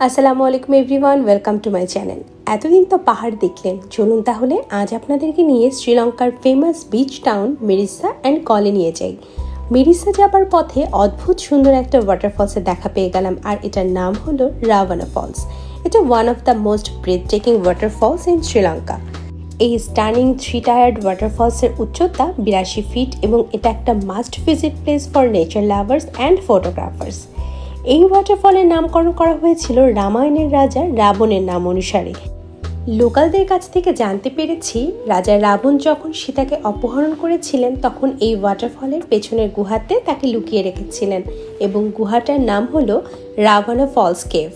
আসসালামু আলাইকুম everyone, welcome to my channel. এতদিন তো পাহাড় দেখলেন, চলুন তাহলে আজ আপনাদেরকে নিয়ে শ্রীলঙ্কার famous beach town Mirissa and কলে নিয়ে যাই। মিরিসা যাবার পথে অদ্ভুত সুন্দর একটা ওয়াটারফলসের দেখা পেয়ে গেলাম, আর এটার নাম হলো রাভানা ফলস। এটা one of the most breathtaking waterfalls in Sri Lanka. এই স্টানিং 3 টায়ার্ড ওয়াটারফলসের উচ্চতা 82 ফিট এবং এটা একটা must visit place for nature lovers and photographers. এই ওয়াটারফলের নামকরণ করা হয়েছিল রামায়ণের রাজা রাবণের নাম অনুসারে। লোকালদের কাছ থেকে জানতে পেরেছি, রাজা রাবণ যখন সীতাকে অপহরণ করেছিলেন তখন এই ওয়াটারফলের পেছনের গুহাতে তাকে লুকিয়ে রেখেছিলেন এবং গুহাটার নাম হলো রাভানা ফলস কেভ।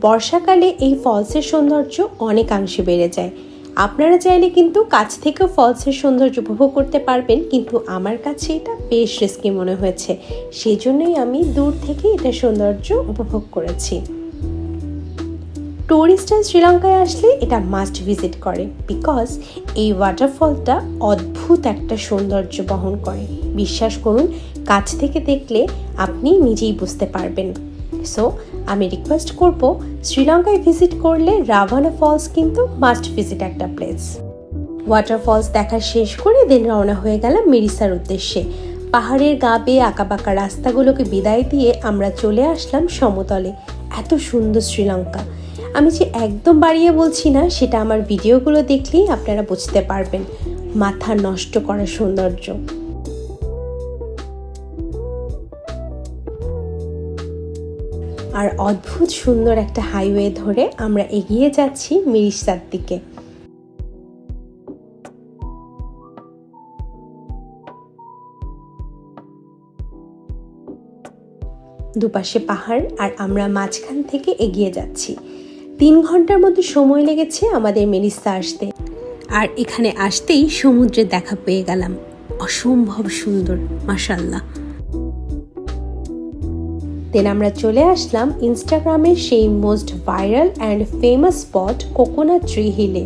বর্ষাকালে এই ফলসের সৌন্দর্য অনেকাংশে বেড়ে যায়। আপনারা চাইলে কিন্তু কাছ থেকেও ফলসের সৌন্দর্য উপভোগ করতে পারবেন, কিন্তু আমার কাছে এটা বেশ রিস্কি মনে হয়েছে, সেই জন্যই আমি দূর থেকে এটা সৌন্দর্য উপভোগ করেছি। টুরিস্টরা শ্রীলঙ্কায় আসলে এটা মাস্ট ভিজিট করে, বিকজ এই ওয়াটারফলটা অদ্ভুত একটা সৌন্দর্য বহন করে। বিশ্বাস করুন, কাছ থেকে দেখলে আপনি নিজেই বুঝতে পারবেন। সো আমি রিকোয়েস্ট করব, শ্রীলঙ্কায় ভিজিট করলে রাভানা ফলস কিন্তু মাস্ট ভিজিট একটা প্লেস। ওয়াটারফলস দেখা শেষ করে দেন রওনা হয়ে গেলাম মিরিসার উদ্দেশ্যে। পাহাড়ের গা বেয়ে আঁকাবাঁকা রাস্তাগুলোকে বিদায় দিয়ে আমরা চলে আসলাম সমতলে। এত সুন্দর শ্রীলঙ্কা, আমি যে একদম বাড়িয়ে বলছি না, সেটা আমার ভিডিওগুলো দেখলেই আপনারা বুঝতে পারবেন। মাথা নষ্ট করা সৌন্দর্য। আর অদ্ভুত সুন্দর একটা হাইওয়ে ধরে আমরা এগিয়ে যাচ্ছি মিরিসার দিকে। দুপাশে পাহাড় আর আমরা মাঝখান থেকে এগিয়ে যাচ্ছি। 3 ঘন্টার মতো সময় লেগেছে আমাদের মিরিসা আসতে, আর এখানে আসতেই সমুদ্রের দেখা পেয়ে গেলাম। অসম্ভব সুন্দর, মাশাআল্লাহ। দেন আমরা চলে আসলাম ইনস্টাগ্রামের সেই most viral and famous spot coconut tree হিলে।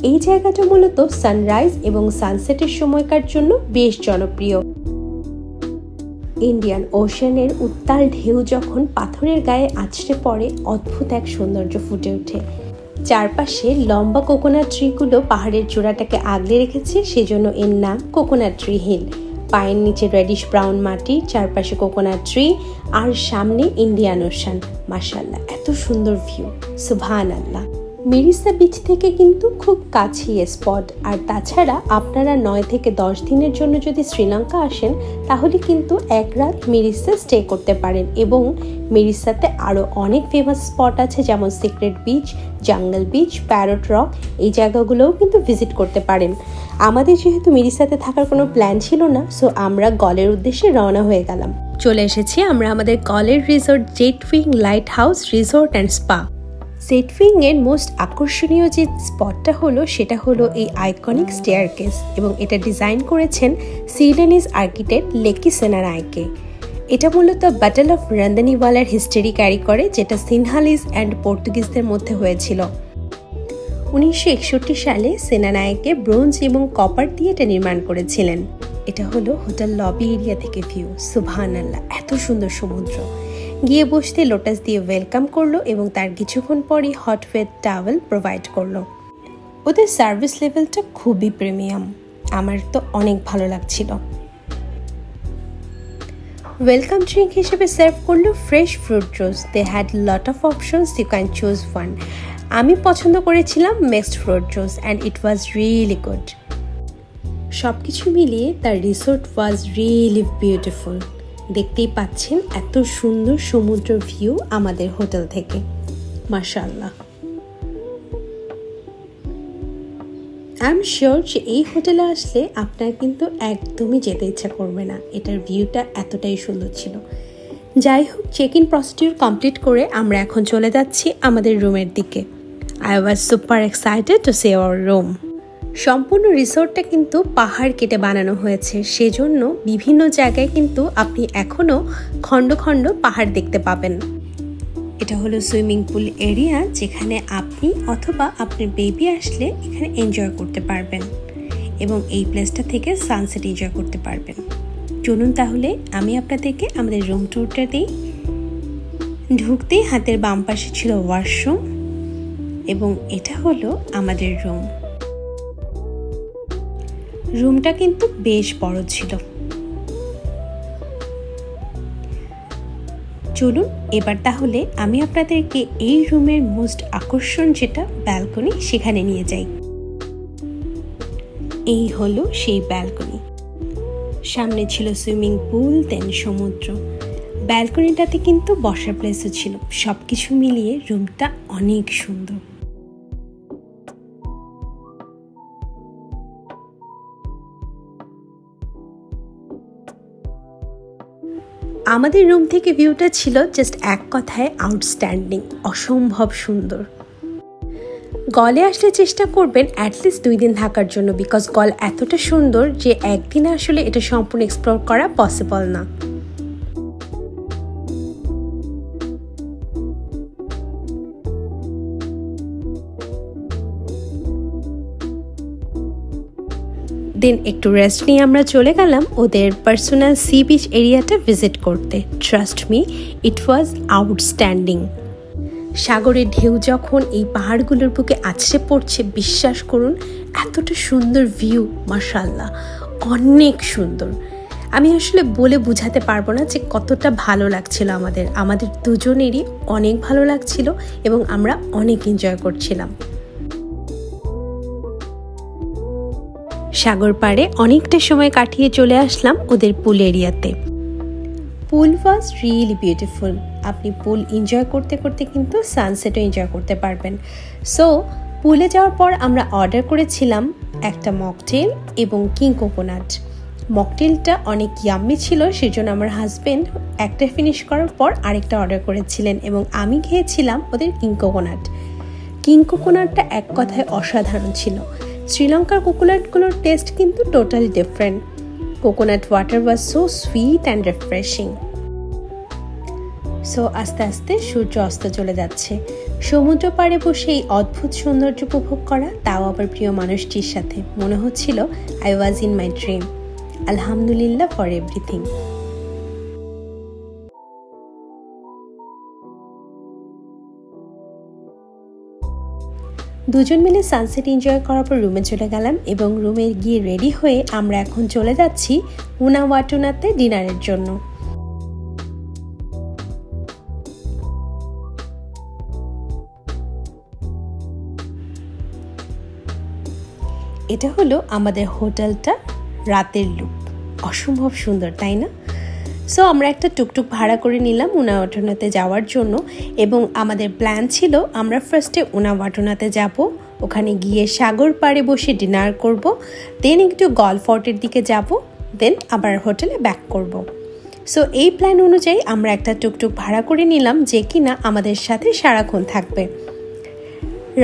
এই জায়গাটা মূলত সানরাইজ এবং সানসেটের সময়কার জন্য বেশ জনপ্রিয়। ইন্ডিয়ান ওশানের উত্তাল ঢেউ যখন পাথরের গায়ে আছড়ে পড়ে, অদ্ভুত এক সৌন্দর্য ফুটে ওঠে। চারপাশে লম্বা কোকোনাট ট্রিগুলো পাহাড়ের চূড়াটাকে আগলে রেখেছে, সেজন্য এর নাম কোকোনাট ট্রি হিল। পায়ের নিচে রেডিশ ব্রাউন মাটি, চারপাশে কোকোনাট ট্রি আর সামনে ইন্ডিয়ান ওশান। মাশাআল্লাহ, এত সুন্দর ভিউ, সুবহানাল্লাহ। মিরিসা বিচ থেকে কিন্তু খুব কাছেই স্পট। আর তাছাড়া আপনারা 9 থেকে 10 দিনের জন্য যদি শ্রীলঙ্কা আসেন, তাহলে কিন্তু এক রাত মিরিসা স্টে করতে পারেন। এবং মিরিসাতে আরও অনেক ফেমাস স্পট আছে, যেমন secret beach, jungle beach, parrot rock. এই জায়গাগুলোও কিন্তু ভিজিট করতে পারেন। আমাদের যেহেতু মিরিসাতে থাকার কোনো প্ল্যান ছিল না, সো আমরা গলের উদ্দেশ্যে রওনা হয়ে গেলাম। চলে এসেছি আমরা আমাদের গলের resort Jetwing lighthouse resort and spa. Jetwing এর মোস্ট আকর্ষণীয় যে স্পটটা হলো, সেটা হলো এই আইকনিক স্টেয়ারকেস, এবং এটা ডিজাইন করেছেন সিলেনিজ আর্কিটেক্ট লেকি সেনানায়কে। এটা মূলত ব্যাটল অফ রান্দানিওয়ালার হিস্টোরি ক্যারি করে, যেটা সিনহালিজ অ্যান্ড পর্তুগিজদের মধ্যে হয়েছিল। 1961 সালে সেনানায়কে ব্রোঞ্জ এবং কপার দিয়ে এটা নির্মাণ করেছিলেন। এটা হলো হোটেল লবি এরিয়া থেকে ভিউ। সুবহানাল্লাহ, এত সুন্দর সমুদ্র। গিয়ে বসতে লোটাস দিয়ে ওয়েলকাম করলো এবং তার কিছুক্ষণ পরই হট ওয়েট টাওয়েল প্রোভাইড করলো। ওদের সার্ভিস লেভেলটা খুবই প্রিমিয়াম, আমার তো অনেক ভালো লাগছিল। ওয়েলকাম ড্রিঙ্ক হিসেবে সার্ভ করলো fresh fruit juice. They had lot of options, you can choose one. আমি পছন্দ করেছিলাম mixed fruit juice and it was really good. সব কিছু মিলিয়ে তার রিসোর্ট ওয়াজ রিয়েলি বিউটিফুল। দেখতেই পাচ্ছেন এত সুন্দর সমুদ্র ভিউ আমাদের হোটেল থেকে, মাশাআল্লাহ। আই এম শিওর যে এই হোটেলে আসলে আপনার কিন্তু একদমই যেতে ইচ্ছা করবে না, এটার ভিউটা এতটাই সুন্দর ছিল। যাই হোক, চেক ইন প্রসিডিউর কমপ্লিট করে আমরা এখন চলে যাচ্ছি আমাদের রুমের দিকে। I was super excited to see our room. সম্পূর্ণ রিসোর্টটা কিন্তু পাহাড় কেটে বানানো হয়েছে, সেজন্য বিভিন্ন জায়গায় কিন্তু আপনি এখনও খণ্ড খণ্ড পাহাড় দেখতে পাবেন। এটা হলো সুইমিং পুল এরিয়া, যেখানে আপনি অথবা আপনার বেবি আসলে এখানে এনজয় করতে পারবেন এবং এই প্লেসটা থেকে সানসেট এনজয় করতে পারবেন। চলুন তাহলে আমি আপনাদেরকে আমাদের রুম ট্যুরটা দিই। ঢুকতেই হাতের বাম পাশে ছিল ওয়াশরুম এবং এটা হলো আমাদের রুম। রুমটা কিন্তু বেশ বড় ছিল। চলুন এবার তাহলে আমি আপনাদেরকে এই রুমের মোস্ট আকর্ষণ যেটা ব্যালকনি সেখানে নিয়ে যাই। এই হলো সেই ব্যালকনি। সামনে ছিল সুইমিং পুল, দেন সমুদ্র। ব্যালকনিটাতে কিন্তু বসার প্লেসও ছিল। সবকিছু মিলিয়ে রুমটা অনেক সুন্দর। আমাদের রুম থেকে ভিউটা ছিল জাস্ট এক কথায় আউটস্ট্যান্ডিং, অসম্ভব সুন্দর। গলে আসলে চেষ্টা করবেন অ্যাটলিস্ট 2 দিন থাকার জন্য, বিকজ গল এতটা সুন্দর যে একদিনে আসলে এটা সম্পূর্ণ এক্সপ্লোর করা পসিবল না। দেন একটু রেস্ট নিয়ে আমরা চলে গেলাম ওদের পার্সোনাল সি বিচ এরিয়াটা ভিজিট করতে। ট্রাস্ট মি, ইট ওয়াজ আউটস্ট্যান্ডিং। সাগরের ঢেউ যখন এই পাহাড়গুলোর বুকে আছড়ে পড়ছে, বিশ্বাস করুন এতটা সুন্দর ভিউ, মাশাআল্লাহ অনেক সুন্দর। আমি আসলে বলে বোঝাতে পারবো না যে কতটা ভালো লাগছিল। আমাদের দুজনেরই অনেক ভালো লাগছিল এবং আমরা অনেক এনজয় করছিলাম। সাগর পাড়ে অনেকটা সময় কাটিয়ে চলে আসলাম ওদের পুল এরিয়াতে। পুল ওয়াজ রিয়েলি বিউটিফুল। আপনি পুল এনজয় করতে করতে কিন্তু সানসেটও এনজয় করতে পারবেন। সো পুলে যাওয়ার পর আমরা অর্ডার করেছিলাম একটা মকটেল এবং কিং কোকোনাট। মকটেলটা অনেক ইয়াম্মি ছিল, সেজন্য আমার হাজবেন্ড একটা ফিনিশ করার পর আরেকটা অর্ডার করেছিলেন এবং আমি খেয়েছিলাম ওদের কিং কোকোনাট। কিং কোকোনাটটা এক কথায় অসাধারণ ছিল। শ্রীলঙ্কার কোকোনাটগুলোর টেস্ট কিন্তু totally different. Coconut water was so sweet and refreshing. So আস্তে আস্তে সূর্য অস্ত চলে যাচ্ছে। সমুদ্র পাড়ে বসে এই অদ্ভুত সৌন্দর্য উপভোগ করা, তাও আবার প্রিয় মানুষটির সাথে, মনে হচ্ছিল I was in my dream. আলহামদুলিল্লাহ ফর এভরিথিং। দুজন মিলে সানসেট এনজয় করার পর রুমে চলে গেলাম এবং রুমে গিয়ে রেডি হয়ে আমরা এখন চলে যাচ্ছি উনাওয়াটুনাতে ডিনারের জন্য। এটা হলো আমাদের হোটেলটা রাতের লুক। অসম্ভব সুন্দর, তাই না? সো আমরা একটা টুকটুক ভাড়া করে নিলাম উনাওয়াটুনাতে যাওয়ার জন্য এবং আমাদের প্ল্যান ছিল আমরা ফার্স্টে উনাওয়াটুনাতে যাব, ওখানে গিয়ে সাগর পাড়ে বসে ডিনার করব, দেন একটু গল্ফ ফোর্টের দিকে যাব, দেন আবার হোটেলে ব্যাক করব। সো এই প্ল্যান অনুযায়ী আমরা একটা টুকটুক ভাড়া করে নিলাম যে কিনা আমাদের সাথে সারাক্ষণ থাকবে।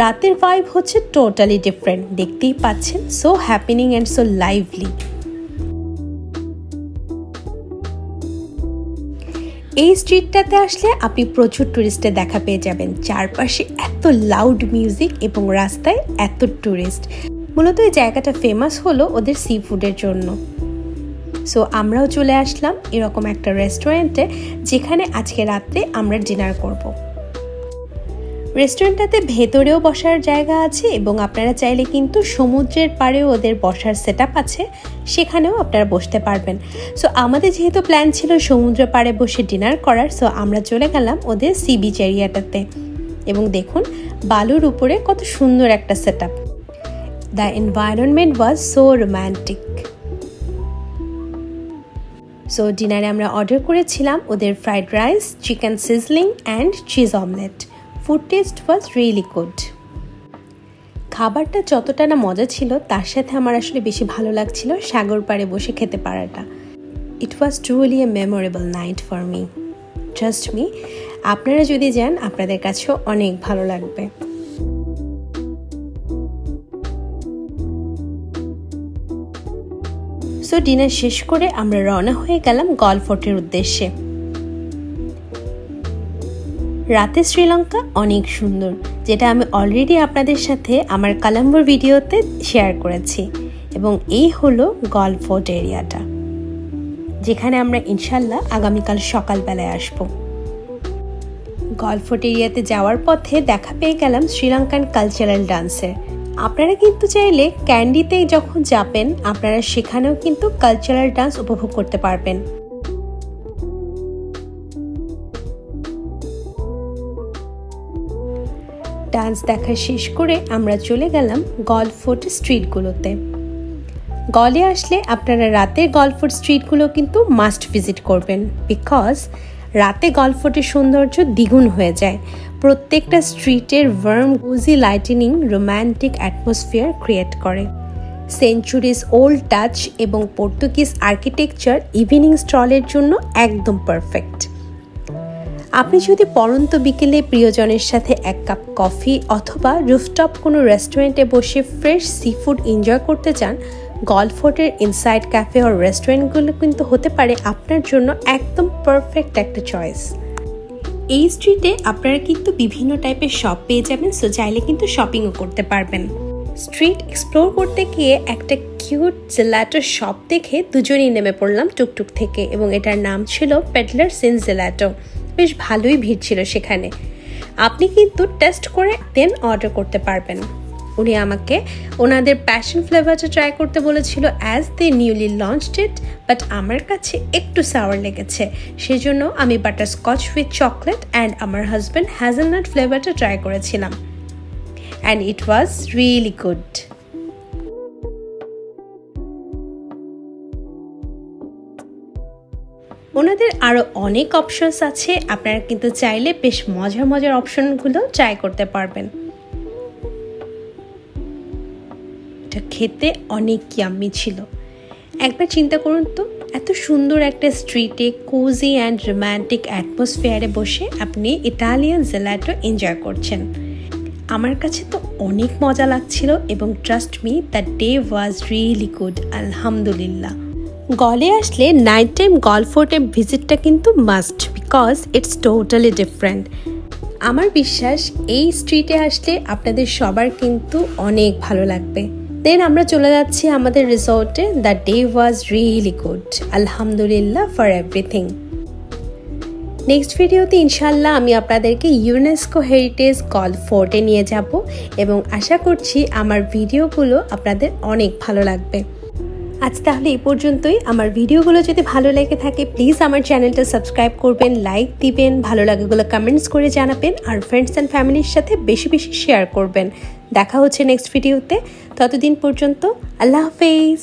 রাতের ভাইব হচ্ছে টোটালি ডিফারেন্ট, দেখতেই পাচ্ছেন, so happening and so lively. এই স্ট্রিটটাতে আসলে আপনি প্রচুর টুরিস্টের দেখা পেয়ে যাবেন। চারপাশে এত লাউড মিউজিক এবং রাস্তায় এত টুরিস্ট। মূলত এই জায়গাটা ফেমাস হলো ওদের সি ফুডের জন্য। সো আমরাও চলে আসলাম এরকম একটা রেস্টুরেন্টে যেখানে আজকে রাত্রে আমরা ডিনার করব। রেস্টুরেন্টটাতে ভেতরেও বসার জায়গা আছে এবং আপনারা চাইলে কিন্তু সমুদ্রের পাড়েও ওদের বসার সেটআপ আছে, সেখানেও আপনারা বসতে পারবেন। সো আমাদের যেহেতু প্ল্যান ছিল সমুদ্র পাড়ে বসে ডিনার করার, সো আমরা চলে গেলাম ওদের সি বিচ এরিয়াটাতে এবং দেখুন বালুর উপরে কত সুন্দর একটা setup. The environment was so romantic. So ডিনারে আমরা অর্ডার করেছিলাম ওদের fried rice, chicken sizzling and cheese omelette. Food taste was really good. খাবারটা যতটা না মজা ছিল তার সাথে আমার আসলে বেশি ভালো লাগছিল সাগর পাড়ে বসে খেতে পারাটা। It was truly a memorable night for me. Trust me, আপনারা যদি যান আপনাদের কাছেও অনেক ভালো লাগবে। সো ডিনার শেষ করে আমরা রওনা হয়ে গেলাম গল্ফ ফোর্টের উদ্দেশ্যে। রাতে শ্রীলঙ্কা অনেক সুন্দর, যেটা আমি অলরেডি আপনাদের সাথে আমার কলম্বোর ভিডিওতে শেয়ার করেছি এবং এই হলো গল্ফ ফোর্ট এরিয়াটা, যেখানে আমরা ইনশাল্লাহ আগামীকাল সকালবেলায় আসব। গল্ফ ফোর্ট এরিয়াতে যাওয়ার পথে দেখা পেয়ে গেলাম শ্রীলঙ্কান কালচারাল ডান্সের। আপনারা কিন্তু চাইলে ক্যান্ডিতে যখন যাবেন আপনারা সেখানেও কিন্তু কালচারাল ডান্স উপভোগ করতে পারবেন। ডান্স দেখা শেষ করে আমরা চলে গেলাম গল্ফ ফোর্ট স্ট্রিটগুলোতে। গলে আসলে আপনারা রাতে গল্ফ ফোর্ট স্ট্রিটগুলো কিন্তু মাস্ট ভিজিট করবেন, বিকজ রাতে গল্ফ ফোর্টের সৌন্দর্য দ্বিগুণ হয়ে যায়। প্রত্যেকটা স্ট্রিটের warm cozy lightening romantic atmosphere create করে। সেঞ্চুরিজ ওল্ড টাচ এবং পর্তুগিজ আর্কিটেকচার ইভিনিং স্টলের জন্য একদম পারফেক্ট। আপনি যদি পরন্ত বিকেলে প্রিয়জনের সাথে এক কাপ কফি অথবা রুফটপ কোনো রেস্টুরেন্টে বসে ফ্রেশ সি ফুড এনজয় করতে চান, গল্ফ ফোর্টের ইনসাইড ক্যাফে ও রেস্টুরেন্টগুলো কিন্তু হতে পারে আপনার জন্য একদম পারফেক্ট একটা চয়েস। এই স্ট্রিটে আপনারা কিন্তু বিভিন্ন টাইপের শপ পেয়ে যাবেন, সো চাইলে কিন্তু শপিংও করতে পারবেন। স্ট্রিট এক্সপ্লোর করতে গিয়ে একটা কিউট জেলাটো শপ দেখে দুজনেই নেমে পড়লাম টুকটুক থেকে, এবং এটার নাম ছিল পেডলার সিন জেলাটো। বেশ ভালোই ভিড় ছিল সেখানে। আপনি কিন্তু টেস্ট করে দেন অর্ডার করতে পারবেন। উনি আমাকে ওনাদের প্যাশন ফ্লেভারটা ট্রাই করতে বলেছিল as they newly launched it, but আমার কাছে একটু সাওয়ার লেগেছে, সেজন্য আমি butter scotch with chocolate and আমার হাজব্যান্ড হ্যাজেলনাট ফ্লেভারটা ট্রাই করেছিলাম, and it was really good. ওনাদের আরও অনেক অপশনস আছে, আপনারা কিন্তু চাইলে বেশ মজার মজার অপশনগুলো ট্রাই করতে পারবেন। এটা খেতে অনেক ইয়াম্মি ছিল। একবার চিন্তা করুন তো, এত সুন্দর একটা স্ট্রিটে কোজি অ্যান্ড রোম্যান্টিক অ্যাটমসফিয়ারে বসে আপনি ইটালিয়ান জেলাটো এনজয় করছেন। আমার কাছে তো অনেক মজা লাগছিল, এবং trust me the day was really good, আলহামদুলিল্লাহ। গলে আসলে নাইট টাইম গল্ফ ফোর্টে ভিজিটটা কিন্তু must, because it's totally different. আমার বিশ্বাস এই স্ট্রিটে আসলে আপনাদের সবার কিন্তু অনেক ভালো লাগবে। দেন আমরা চলে যাচ্ছি আমাদের রিসোর্টে। The day was really good, আলহামদুলিল্লাহ ফর এভরিথিং। নেক্সট ভিডিওতে ইনশাল্লাহ আমি আপনাদেরকে ইউনেস্কো হেরিটেজ গল্ফ ফোর্টে নিয়ে যাব, এবং আশা করছি আমার ভিডিওগুলো আপনাদের অনেক ভালো লাগবে। আজ তাহলে এই পর্যন্তই। আমার ভিডিওগুলো যদি ভালো লেগে থাকে প্লিজ আমার চ্যানেলটা সাবস্ক্রাইব করবেন, লাইক দিবেন, ভালো লাগাগুলো কমেন্টস করে জানাবেন, আর ফ্রেন্ডস অ্যান্ড ফ্যামিলির সাথে বেশি বেশি শেয়ার করবেন। দেখা হচ্ছে নেক্সট ভিডিওতে। ততদিন পর্যন্ত আল্লাহ হাফেজ।